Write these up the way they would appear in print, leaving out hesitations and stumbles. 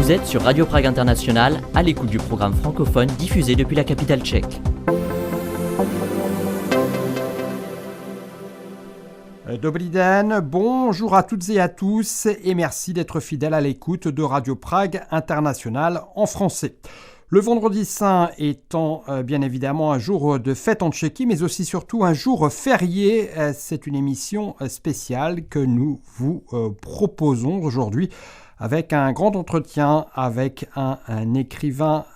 Vous êtes sur Radio Prague International, à l'écoute du programme francophone diffusé depuis la capitale tchèque. Dobrý den, bonjour à toutes et à tous et merci d'être fidèles à l'écoute de Radio Prague International en français. Le vendredi saint étant bien évidemment un jour de fête en Tchéquie, mais aussi surtout un jour férié, c'est une émission spéciale que nous vous proposons aujourd'hui avec un grand entretien avec un écrivain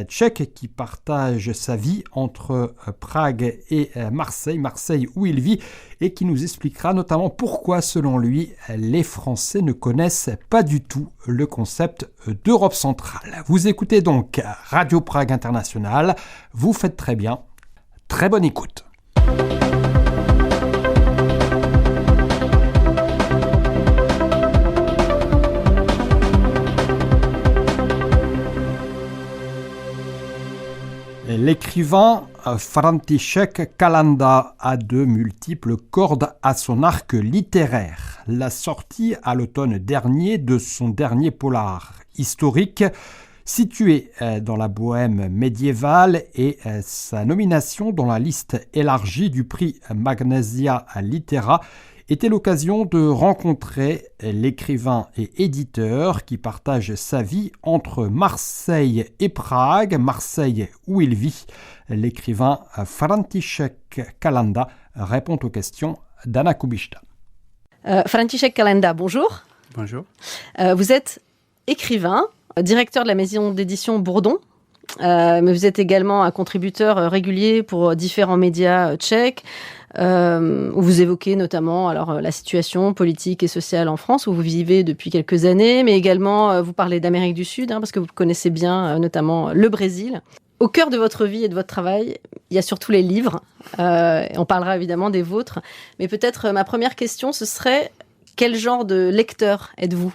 tchèque qui partage sa vie entre Prague et Marseille où il vit, et qui nous expliquera notamment pourquoi, selon lui, les Français ne connaissent pas du tout le concept d'Europe centrale. Vous écoutez donc Radio Prague International, vous faites très bien, très bonne écoute. L'écrivain František Kalanda a de multiples cordes à son arc littéraire. La sortie à l'automne dernier de son dernier polar historique, situé dans la Bohème médiévale, et sa nomination dans la liste élargie du prix Magnesia Litera était l'occasion de rencontrer l'écrivain et éditeur qui partage sa vie entre Marseille et Prague, Marseille où il vit. L'écrivain František Kalanda répond aux questions d'Anna Kubishta. František Kalanda, bonjour. Bonjour. Vous êtes écrivain, directeur de la maison d'édition Bourdon, mais vous êtes également un contributeur régulier pour différents médias tchèques, où vous évoquez notamment la situation politique et sociale en France, où vous vivez depuis quelques années, mais également vous parlez d'Amérique du Sud, parce que vous connaissez bien notamment le Brésil. Au cœur de votre vie et de votre travail, il y a surtout les livres. On parlera évidemment des vôtres, mais peut-être ma première question, ce serait quel genre de lecteur êtes-vous ?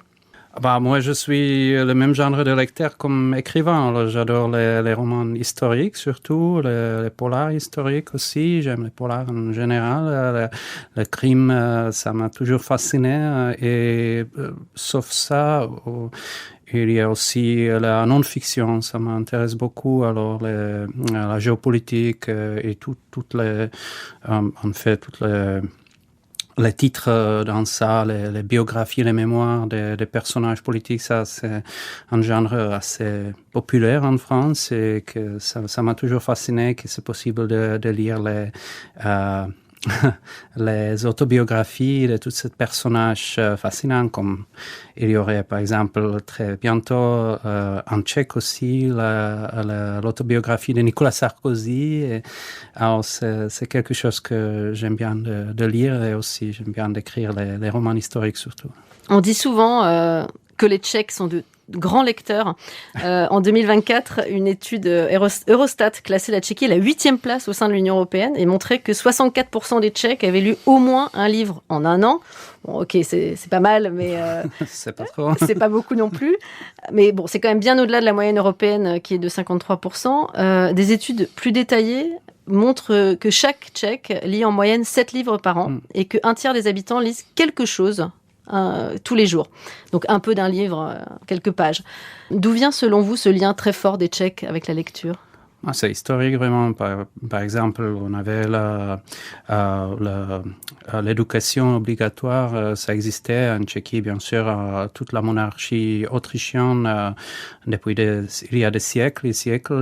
Moi, je suis le même genre de lecteur comme écrivain. Alors, j'adore les romans historiques, surtout, les polars historiques aussi. J'aime les polars en général. Le crime, ça m'a toujours fasciné. Et sauf ça, il y a aussi la non-fiction, ça m'intéresse beaucoup. Alors, la géopolitique et toutes les titres dans ça, les biographies, les mémoires des personnages politiques, ça c'est un genre assez populaire en France, et que ça m'a toujours fasciné que c'est possible de lire les autobiographies de tous ces personnages fascinants, comme il y aurait par exemple très bientôt en tchèque aussi l'autobiographie de Nicolas Sarkozy. Alors c'est quelque chose que j'aime bien de lire, et aussi j'aime bien d'écrire les romans historiques surtout. On dit souvent que les Tchèques sont de grands lecteurs. En 2024, une étude Eurostat classait la Tchéquie à la 8e place au sein de l'Union européenne et montrait que 64% des Tchèques avaient lu au moins un livre en un an. Bon, ok, c'est pas mal, mais c'est pas trop. C'est pas beaucoup non plus. Mais bon, c'est quand même bien au-delà de la moyenne européenne qui est de 53%. Des études plus détaillées montrent que chaque Tchèque lit en moyenne 7 livres par an et qu'un tiers des habitants lisent quelque chose tous les jours. Donc un peu d'un livre, quelques pages. D'où vient selon vous ce lien très fort des Tchèques avec la lecture ? C'est historique vraiment. Par exemple, on avait l'éducation obligatoire, ça existait en Tchéquie, bien sûr, toute la monarchie autrichienne depuis il y a des siècles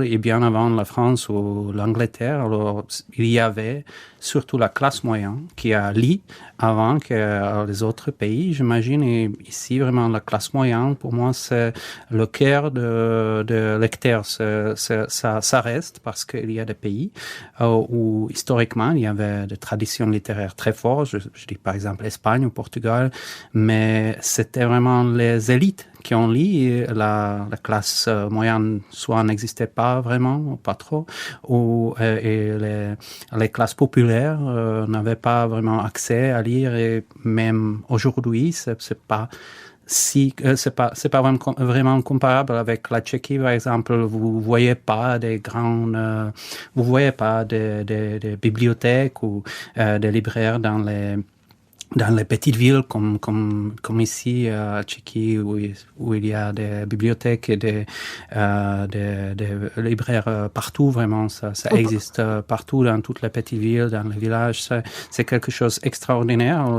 et bien avant la France ou l'Angleterre. Alors, il y avait surtout la classe moyenne qui a lu avant que les autres pays, j'imagine. Et ici, vraiment, la classe moyenne, pour moi, c'est le cœur de lecteurs. Ça reste parce qu'il y a des pays où, historiquement, il y avait des traditions littéraires très fortes. Je dis par exemple Espagne ou Portugal, mais c'était vraiment les élites qui ont lu. La classe moyenne soit n'existait pas vraiment, pas trop, et les classes populaires n'avaient pas vraiment accès à lire. Et même aujourd'hui, c'est pas vraiment comparable avec la Tchéquie, par exemple. Vous voyez pas des bibliothèques ou des libraires dans dans les petites villes comme ici à Tchéquie où il y a des bibliothèques et des libraires partout, vraiment ça existe partout dans toutes les petites villes, dans les villages, c'est quelque chose d'extraordinaire. On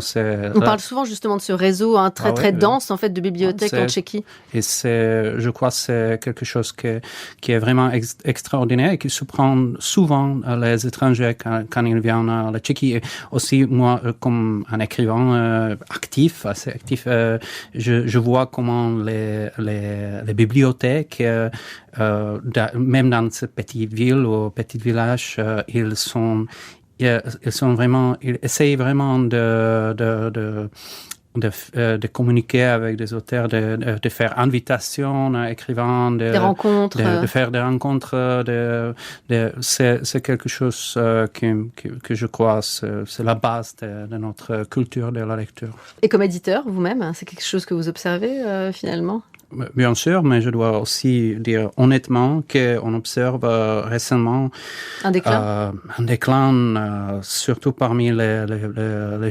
parle souvent justement de ce réseau très dense en fait de bibliothèques en Tchéquie. Et je crois que c'est quelque chose qui est vraiment extraordinaire et qui surprend souvent les étrangers quand ils viennent à la Tchéquie. Et aussi moi comme un écrivain assez actif, je vois comment les bibliothèques, même dans ces petites villes ou petits villages, ils essayent vraiment de communiquer avec des auteurs, de faire invitations, écrivant, des rencontres, de faire des rencontres. C'est quelque chose que je crois c'est la base de notre culture de la lecture. Et comme éditeur, vous-même, c'est quelque chose que vous observez finalement? Bien sûr, mais je dois aussi dire honnêtement qu'on observe récemment un déclin, surtout parmi les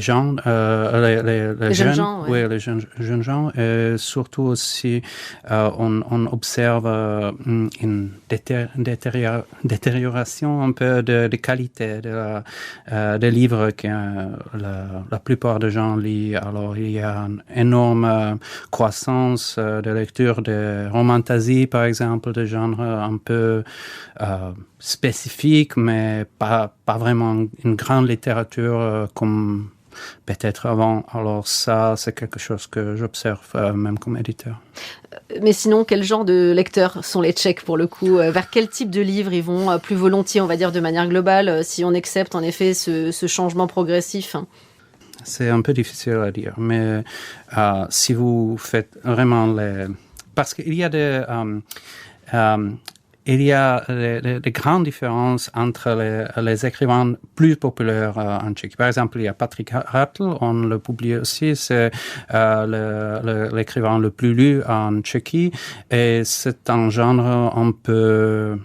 gens, les jeunes gens, oui, les jeunes gens, et surtout aussi on observe une détérioration un peu de qualité des livres que la plupart des gens lisent. Alors il y a une énorme croissance de lecture de romantasy, par exemple, de genre un peu spécifique, mais pas vraiment une grande littérature comme peut-être avant. Alors ça, c'est quelque chose que j'observe même comme éditeur. Mais sinon, quel genre de lecteurs sont les Tchèques pour le coup? Vers quel type de livres ils vont plus volontiers, on va dire de manière globale, si on accepte en effet ce changement progressif? C'est un peu difficile à dire, mais si vous faites vraiment parce qu'il y a des grandes différences entre les écrivains plus populaires en Tchéquie. Par exemple, il y a Patrick Hartl, on le publie aussi, c'est l'écrivain le plus lu en Tchéquie, et c'est un genre un peu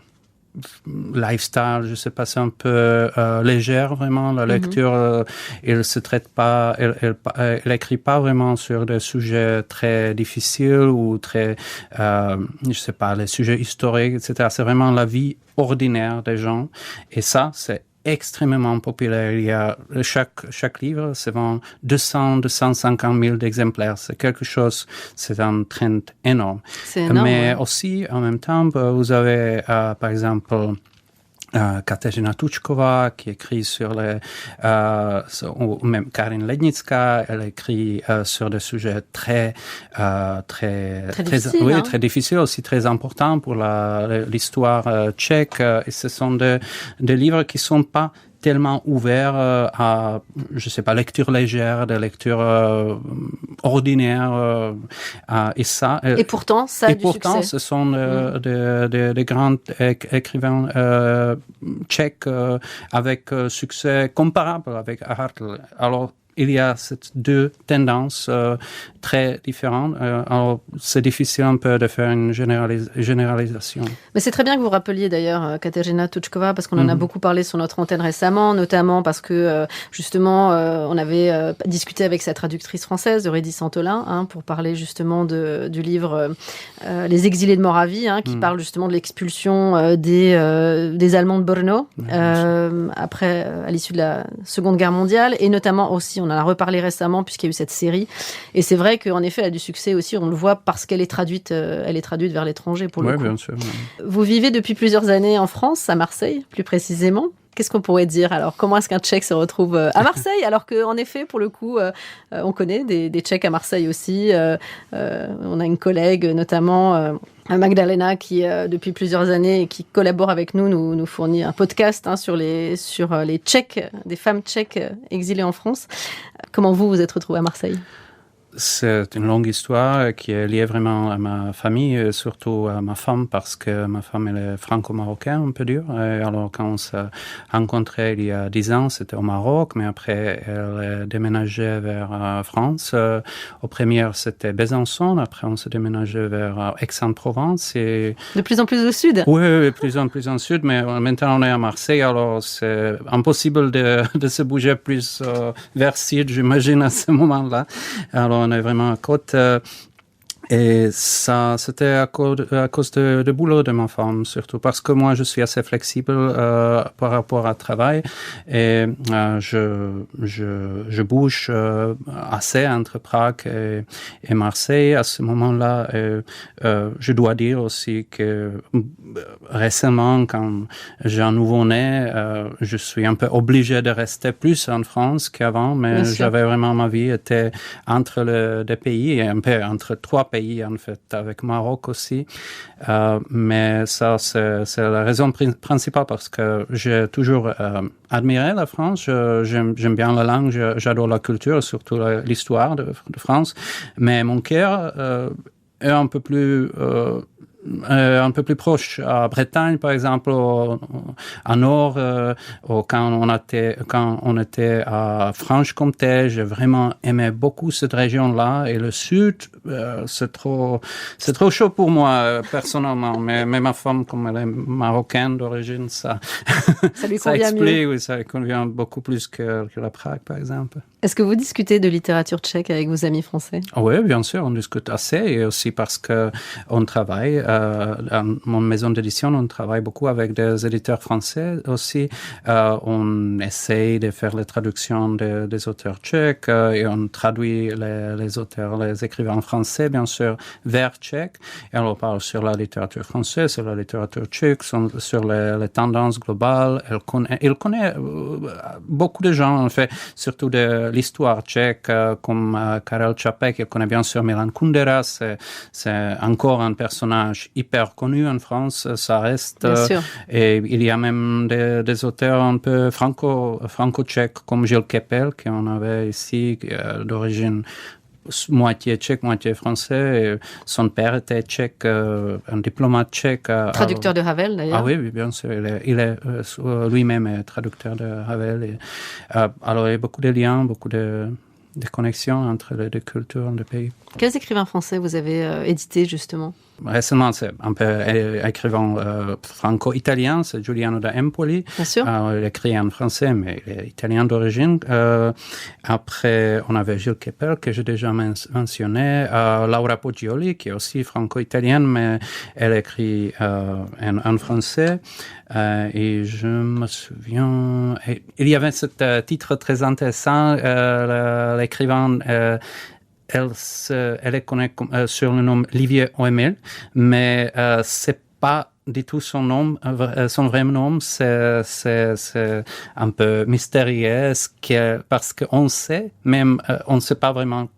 lifestyle, je sais pas, c'est un peu légère vraiment la lecture. Il se traite pas, il écrit pas vraiment sur des sujets très difficiles ou très, je sais pas, les sujets historiques, etc. C'est vraiment la vie ordinaire des gens, et ça, c'est extrêmement populaire. Il y a chaque livre se vend 250 000 exemplaires. C'est quelque chose, c'est un trend énorme. C'est énorme. Mais aussi, en même temps, vous avez, par exemple, Kateřina Tučková qui écrit sur ou même Karin Lednická, elle écrit sur des sujets très difficiles, très difficiles, aussi très importants pour l'histoire tchèque. Et ce sont des livres qui sont pas tellement ouverts à, je sais pas, lecture légère, de lecture ordinaire, et ça. Et pourtant, ça a du succès. Et pourtant, ce sont des grands écrivains tchèques avec succès comparable avec Hartl. Alors, il y a ces deux tendances très différentes. Alors, c'est difficile un peu de faire une généralisation. Mais c'est très bien que vous rappeliez d'ailleurs Kateřina Tučková, parce qu'on en a beaucoup parlé sur notre antenne récemment, notamment parce que justement, on avait discuté avec sa traductrice française, Aurélie Santolin, pour parler justement du livre Les exilés de Moravie, qui parle justement de l'expulsion des Allemands de Brno après, à l'issue de la Seconde Guerre mondiale, et notamment aussi, on en a reparlé récemment puisqu'il y a eu cette série. Et c'est vrai qu'en effet, elle a du succès aussi. On le voit parce qu'elle est traduite vers l'étranger pour le coup. Bien sûr. Vous vivez depuis plusieurs années en France, à Marseille, plus précisément. Qu'est-ce qu'on pourrait dire? Alors, comment est-ce qu'un Tchèque se retrouve à Marseille? Alors qu'en effet, pour le coup, on connaît des Tchèques à Marseille aussi. On a une collègue, notamment Magdalena, qui depuis plusieurs années et qui collabore avec nous fournit un podcast sur les Tchèques, des femmes tchèques exilées en France. Comment vous êtes retrouvée à Marseille? C'est une longue histoire qui est liée vraiment à ma famille, et surtout à ma femme, parce que ma femme elle est franco-marocaine, on peut dire. Et alors quand on s'est rencontrés il y a 10 ans, c'était au Maroc, mais après elle est déménagée vers France. Au premier c'était Besançon, après on s'est déménagé vers Aix-en-Provence. Et... De plus en plus au sud? Oui, de plus en plus au sud, mais maintenant on est à Marseille, alors c'est impossible de se bouger plus vers sud, j'imagine, à ce moment-là. Alors on est vraiment à côte. Et ça, c'était à cause de boulot de ma femme, surtout parce que moi, je suis assez flexible par rapport au travail et je bouge assez entre Prague et Marseille à ce moment-là. Je dois dire aussi que récemment, quand j'ai un nouveau-né, je suis un peu obligé de rester plus en France qu'avant, mais j'avais vraiment ma vie était entre des pays, et un peu entre 3 pays en fait, avec Maroc aussi. Mais ça, c'est la raison principale parce que j'ai toujours admiré la France. J'aime bien la langue, j'adore la culture, surtout l'histoire de France. Mais mon cœur est un peu plus proche à Bretagne, par exemple, à Nord, quand on était à Franche-Comté, j'ai vraiment aimé beaucoup cette région-là. Et le Sud, c'est trop chaud pour moi, personnellement. Mais ma femme, comme elle est marocaine d'origine, ça lui convient explique, mieux. Oui, ça lui convient beaucoup plus que la Prague, par exemple. Est-ce que vous discutez de littérature tchèque avec vos amis français? Oui, bien sûr, on discute assez, et aussi parce que on travaille dans mon maison d'édition, on travaille beaucoup avec des éditeurs français aussi. On essaye de faire les traductions des auteurs tchèques et on traduit les écrivains français, bien sûr, vers tchèque. Et on parle sur la littérature française, sur la littérature tchèque, sur les tendances globales. Il connaît beaucoup de gens, en fait, surtout de l'histoire tchèque, comme Karel Čapek. Il connaît bien sûr Milan Kundera. C'est encore un personnage hyper connu en France, ça reste. Et il y a même des auteurs un peu franco-tchèques, comme Gilles Kepel, qu'on avait ici, d'origine moitié tchèque, moitié français. Et son père était tchèque, un diplomate tchèque. Traducteur de Ravel, d'ailleurs. Ah oui, bien sûr. Il est lui-même traducteur de Ravel. Alors, il y a beaucoup de liens, beaucoup de connexions entre les deux cultures, les pays. Quels écrivains français vous avez édités, justement? Récemment, c'est un peu écrivain franco-italien, c'est Giuliano da Empoli. Bien sûr. Il écrit en français, mais il est italien d'origine. Après, on avait Gilles Kepel, que j'ai déjà mentionné. Laura Poggioli, qui est aussi franco-italienne, mais elle écrit en français. Et je me souviens... il y avait ce titre très intéressant, l'écrivain... Elle est connue sur le nom Livier Oemel, mais c'est pas du tout son nom, son vrai nom, c'est un peu mystérieux, parce qu'on sait, même on ne sait pas vraiment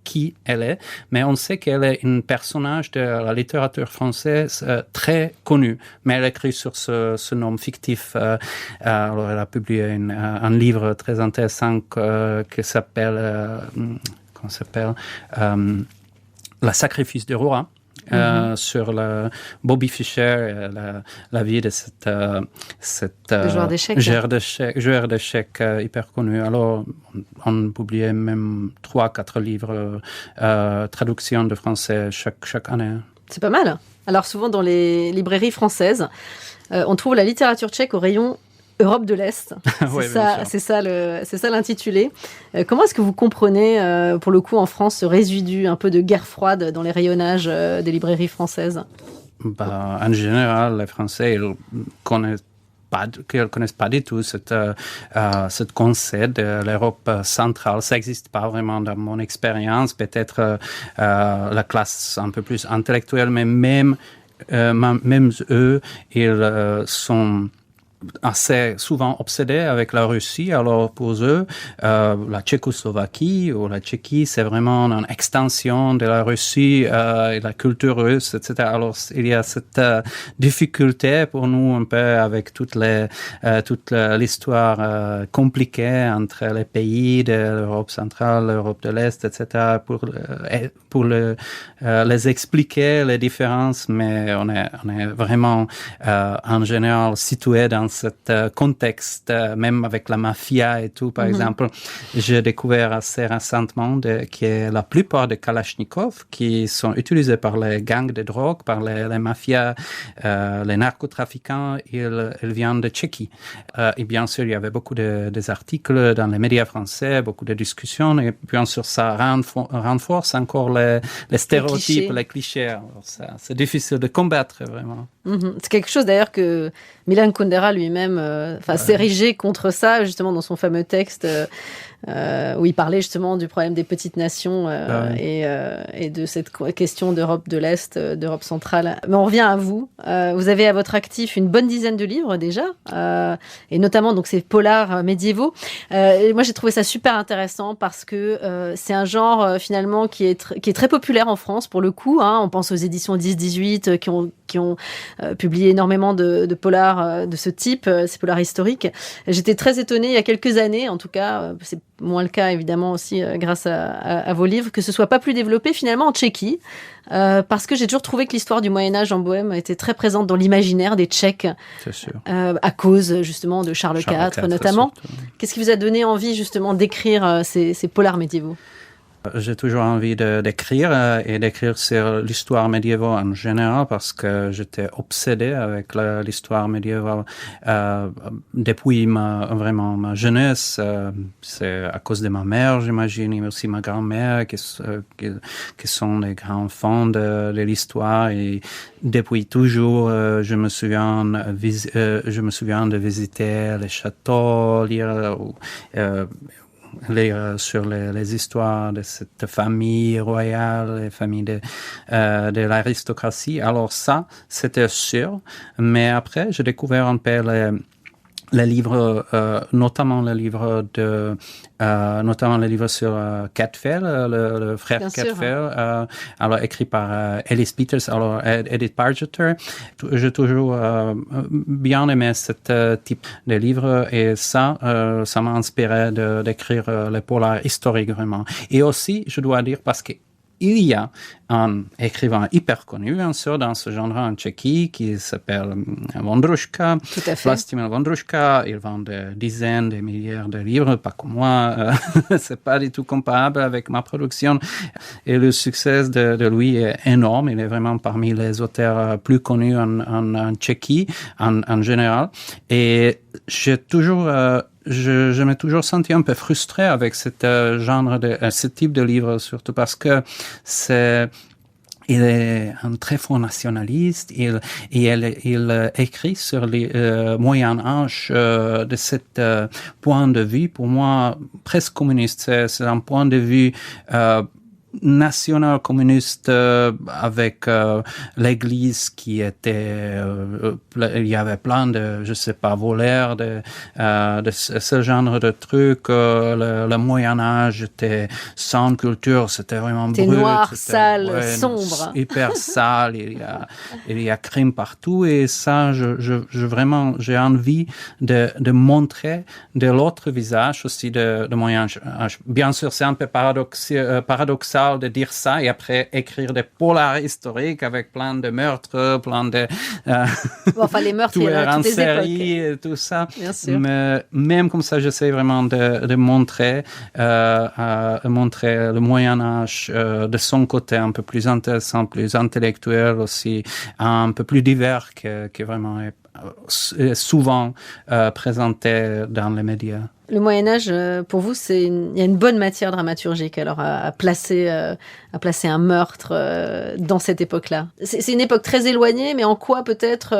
qui elle est, mais on sait qu'elle est une personnage de la littérature française très connue, mais elle écrit sur ce nom fictif. Alors elle a publié un livre très intéressant qui s'appelle... qu'on s'appelle La Sacrifice de Roi, sur Bobby Fischer, la vie de cette joueur d'échecs. Joueur d'échecs hyper connu. Alors, on publiait même 3-4 livres, traductions de français chaque année. C'est pas mal. Alors, souvent dans les librairies françaises, on trouve la littérature tchèque au rayon Europe de l'Est, c'est ça l'intitulé. Comment est-ce que vous comprenez, pour le coup, en France, ce résidu un peu de guerre froide dans les rayonnages des librairies françaises? En général, les Français, ils connaissent pas du tout ce concept de l'Europe centrale. Ça n'existe pas vraiment dans mon expérience. Peut-être la classe un peu plus intellectuelle, mais même eux, ils sont assez souvent obsédés avec la Russie. Alors pour eux, la Tchécoslovaquie ou la Tchéquie, c'est vraiment une extension de la Russie et la culture russe, etc. Alors il y a cette difficulté pour nous un peu avec toute l'histoire compliquée entre les pays de l'Europe centrale, l'Europe de l'Est, etc. pour les expliquer les différences, mais on est vraiment en général situé dans cet contexte, même avec la mafia et tout, par exemple. J'ai découvert assez récemment que la plupart des Kalachnikov qui sont utilisés par les gangs de drogue, par les mafias, les narcotrafiquants, ils viennent de Tchéquie. Et bien sûr, il y avait beaucoup des articles dans les médias français, beaucoup de discussions, et bien sûr, ça renforce encore les stéréotypes, les clichés. Alors, c'est difficile de combattre, vraiment. C'est quelque chose d'ailleurs que Milan Kundera lui-même s'érigeait contre ça, justement, dans son fameux texte où il parlait justement du problème des petites nations et de cette question d'Europe de l'Est, d'Europe centrale. Mais on revient à vous. Vous avez à votre actif une bonne dizaine de livres déjà, et notamment donc ces polars médiévaux. Et moi, j'ai trouvé ça super intéressant parce que c'est un genre finalement qui est très populaire en France pour le coup. On pense aux éditions 10-18 qui ont publié énormément de polars de ce type, ces polars historiques. J'étais très étonnée il y a quelques années, en tout cas, c'est moins le cas évidemment aussi grâce à vos livres, que ce soit pas plus développé finalement en Tchéquie, parce que j'ai toujours trouvé que l'histoire du Moyen-Âge en Bohême était très présente dans l'imaginaire des Tchèques, c'est sûr. À cause justement de Charles IV notamment. Surtout. Qu'est-ce qui vous a donné envie justement d'écrire ces polars médiévaux ? J'ai toujours envie d'écrire et d'écrire sur l'histoire médiévale en général parce que j'étais obsédé avec l'histoire médiévale depuis ma jeunesse. C'est à cause de ma mère, j'imagine, et aussi ma grand-mère qui sont des grands fans de l'histoire. Et depuis toujours, je me souviens de visiter les châteaux, lire sur les histoires de cette famille royale, les familles de l'aristocratie. Alors ça, c'était sûr. Mais après, j'ai découvert un peu les livres, notamment les livres sur Cadfael, le frère Cadfael, alors écrit par Ellis Peters, alors Edith Pargeter. J'ai toujours bien aimé ce type de livre et ça m'a inspiré d'écrire les polars historiques vraiment. Et aussi, je dois dire, parce que il y a un écrivain hyper connu, bien sûr, dans ce genre en Tchéquie, qui s'appelle Vondrouška, Vlastimil Vondrouška. Il vend des dizaines de milliers de livres, pas comme moi. C'est pas du tout comparable avec ma production. Et le succès de lui est énorme. Il est vraiment parmi les auteurs plus connus en Tchéquie, en général. Et j'ai toujours... Je m'ai toujours senti un peu frustré avec ce type de livre, surtout parce que il est un très fort nationaliste. Il écrit sur les Moyen-Âge de cet point de vue, pour moi, presque communiste. C'est un point de vue national communiste avec l'église qui était il y avait plein de voleurs de ce genre de trucs. Le Moyen-Âge était sans culture, c'était vraiment brut, noir, sale, sombre, hyper sale. Il y a crime partout et ça j'ai envie de montrer de l'autre visage aussi de Moyen-Âge. Bien sûr, c'est un peu paradoxal de dire ça et après écrire des polars historiques avec plein de meurtres, plein de les meurtres, il y en a toutes les séries et tout ça. Bien sûr. Mais même comme ça, j'essaie vraiment de montrer le Moyen-Âge de son côté un peu plus intéressant, plus intellectuel aussi, un peu plus divers que vraiment est souvent présenté dans les médias. Le Moyen-Âge, pour vous, il y a une bonne matière dramaturgique alors à placer un meurtre dans cette époque-là. C'est une époque très éloignée, mais en quoi peut-être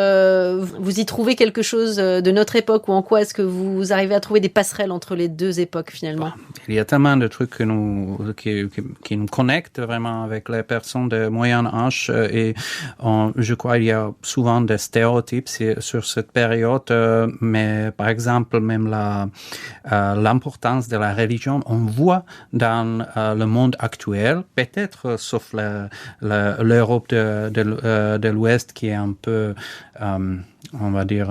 vous y trouvez quelque chose de notre époque ou en quoi est-ce que vous arrivez à trouver des passerelles entre les deux époques finalement ? Il y a tellement de trucs qui nous connectent vraiment avec les personnes de Moyen-Âge et je crois qu'il y a souvent des stéréotypes sur cette période, mais par exemple, même l'importance de la religion, on voit dans le monde actuel, peut-être sauf l'Europe de l'Ouest qui est un peu, on va dire,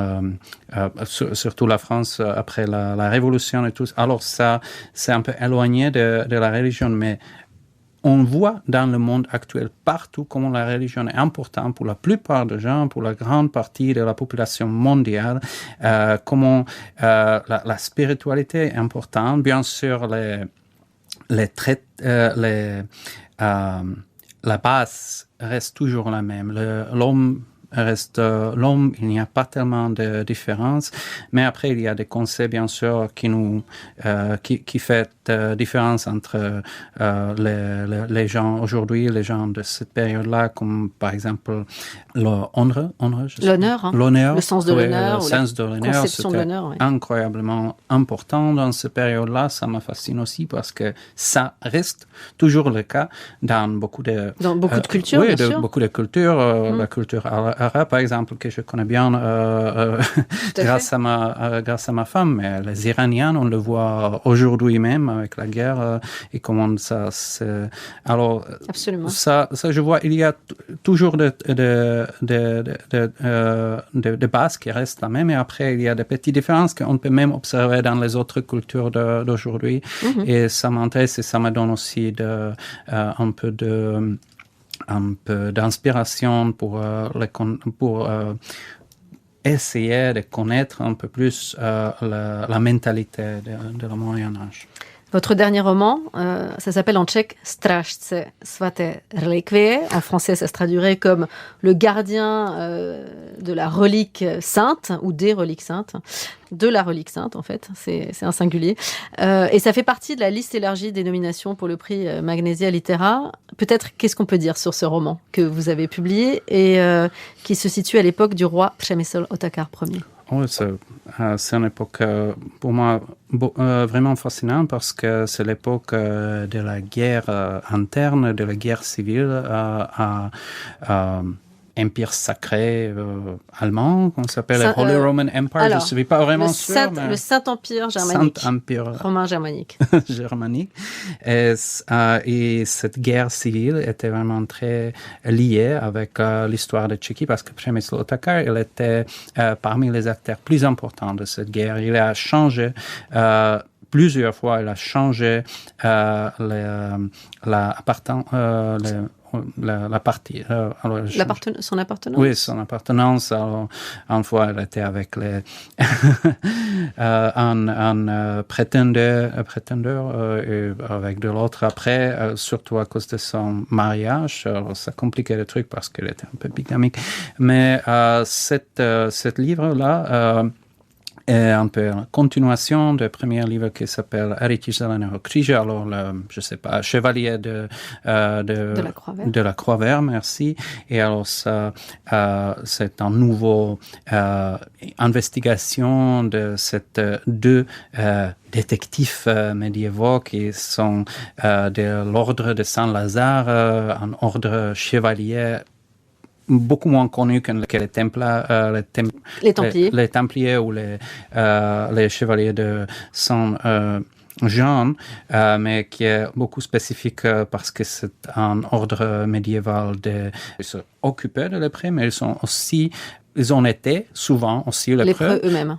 surtout la France après la Révolution et tout. Alors ça, c'est un peu éloigné de la religion, mais on voit dans le monde actuel partout comment la religion est importante pour la plupart des gens, pour la grande partie de la population mondiale, comment la spiritualité est importante. Bien sûr, la base reste toujours la même. L'homme reste l'homme, il n'y a pas tellement de différence, mais après il y a des concepts bien sûr qui fait différence entre les gens aujourd'hui, les gens de cette période-là, comme par exemple l'honneur, le sens de l'honneur, le sens de l'honneur, conception de l'honneur, oui. Incroyablement important dans cette période-là. Ça me fascine aussi parce que ça reste toujours le cas dans beaucoup de cultures, oui, bien sûr. Beaucoup de cultures, la culture arabe par exemple que je connais bien grâce à ma femme, mais les Iraniens on le voit aujourd'hui même avec la guerre et comment ça se... Alors absolument. Ça je vois, il y a toujours de bases qui restent la même, et après il y a des petites différences qu'on peut même observer dans les autres cultures d'aujourd'hui. Et ça m'intéresse et ça me donne aussi un peu d'inspiration pour essayer de connaître un peu plus la mentalité de la Moyen-Âge. Votre dernier roman, ça s'appelle en tchèque Strážce svaté relikvie. En français, ça se traduirait comme le gardien de la relique sainte, ou des reliques saintes. De la relique sainte, en fait. C'est un singulier. Et ça fait partie de la liste élargie des nominations pour le prix Magnesia Litera. Peut-être, qu'est-ce qu'on peut dire sur ce roman que vous avez publié et qui se situe à l'époque du roi Přemysl Otakar Ier? Oui, c'est une époque pour moi vraiment fascinante parce que c'est l'époque de la guerre interne, de la guerre civile à Empire sacré allemand, qu'on s'appelle le Holy Roman Empire. Alors, je ne suis pas vraiment sûr. Le Saint-Empire germanique. Romain germanique. Germanique. Et cette guerre civile était vraiment très liée avec l'histoire de Tchéquie parce que Přemysl Otakar, il était parmi les acteurs plus importants de cette guerre. Il a changé plusieurs fois, il a changé son appartenance. Oui, son appartenance. Alors, une fois, elle était avec un prétendeur et avec de l'autre après, surtout à cause de son mariage. Alors, ça compliquait le truc parce qu'elle était un peu bigamique. Mais cette livre-là est un peu une continuation du premier livre qui s'appelle Rytíř zeleného kříže, alors je sais pas, chevalier de la Croix Verte, merci. Et alors ça, c'est un nouveau investigation de cette deux détectifs médiévaux qui sont de l'ordre de Saint-Lazare, un ordre chevalier beaucoup moins connu que les Templiers ou les chevaliers de Saint-Jean, mais qui est beaucoup spécifique parce que c'est un ordre médiéval ils s'occupaient de lépreux, mais ils ont été souvent aussi lépreux eux-mêmes.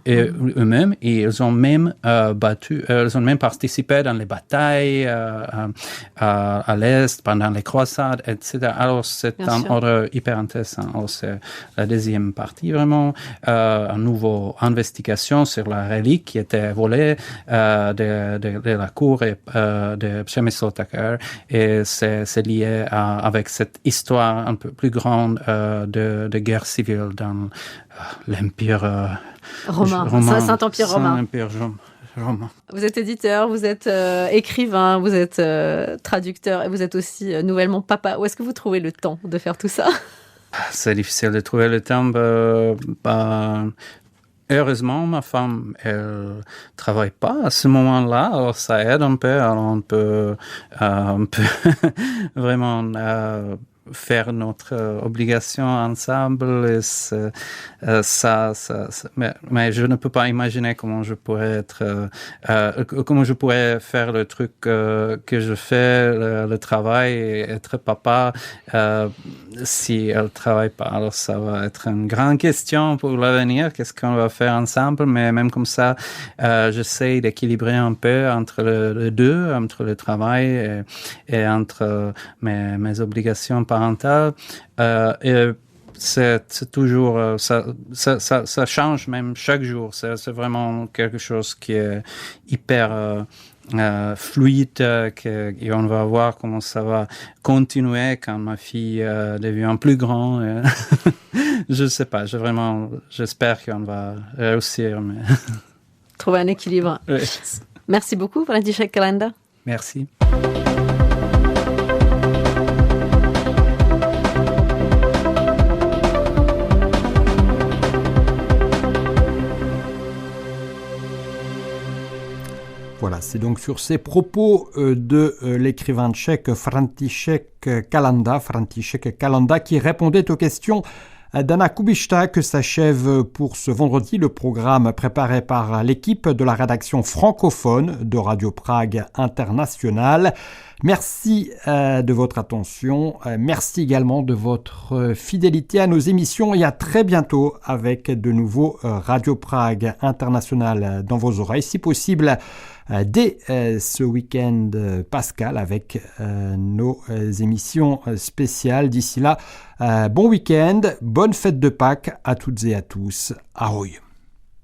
Et ils ont même ils ont même participé dans les batailles à l'Est, pendant les croisades, etc. Alors, c'est un ordre hyper intéressant. Alors, c'est la deuxième partie, vraiment, une nouvelle investigation sur la relique qui était volée de la cour de Přemysl Otakar. Et c'est lié avec cette histoire un peu plus grande de guerre civile dans l'Empire romain, Saint-Empire romain. Romain. Vous êtes éditeur, vous êtes écrivain, vous êtes traducteur et vous êtes aussi nouvellement papa. Où est-ce que vous trouvez le temps de faire tout ça? C'est difficile de trouver le temps. Heureusement, ma femme, elle travaille pas à ce moment-là, alors ça aide un peu. Alors on peut vraiment faire notre obligation ensemble. Et mais je ne peux pas imaginer comment je pourrais faire le truc que je fais, le travail, et être papa si elle travaille pas. Alors ça va être une grande question pour l'avenir. Qu'est-ce qu'on va faire ensemble? Mais même comme ça, j'essaie d'équilibrer un peu entre les deux, entre le travail et entre mes obligations parentales. Et c'est toujours ça change même chaque jour. C'est vraiment quelque chose qui est hyper fluide, et on va voir comment ça va continuer quand ma fille devient plus grande. Je sais pas, j'espère qu'on va réussir. Mais... Trouver un équilibre. Oui. Merci beaucoup, František Kalenda. Merci. Voilà, c'est donc sur ces propos de l'écrivain tchèque František Kalanda qui répondait aux questions d'Anna Kubišta que s'achève pour ce vendredi le programme préparé par l'équipe de la rédaction francophone de Radio Prague International. Merci de votre attention, merci également de votre fidélité à nos émissions et à très bientôt avec de nouveaux Radio Prague International dans vos oreilles, si possible dès ce week-end pascal avec nos émissions spéciales. D'ici là, bon week-end, bonne fête de Pâques à toutes et à tous. Ahoj!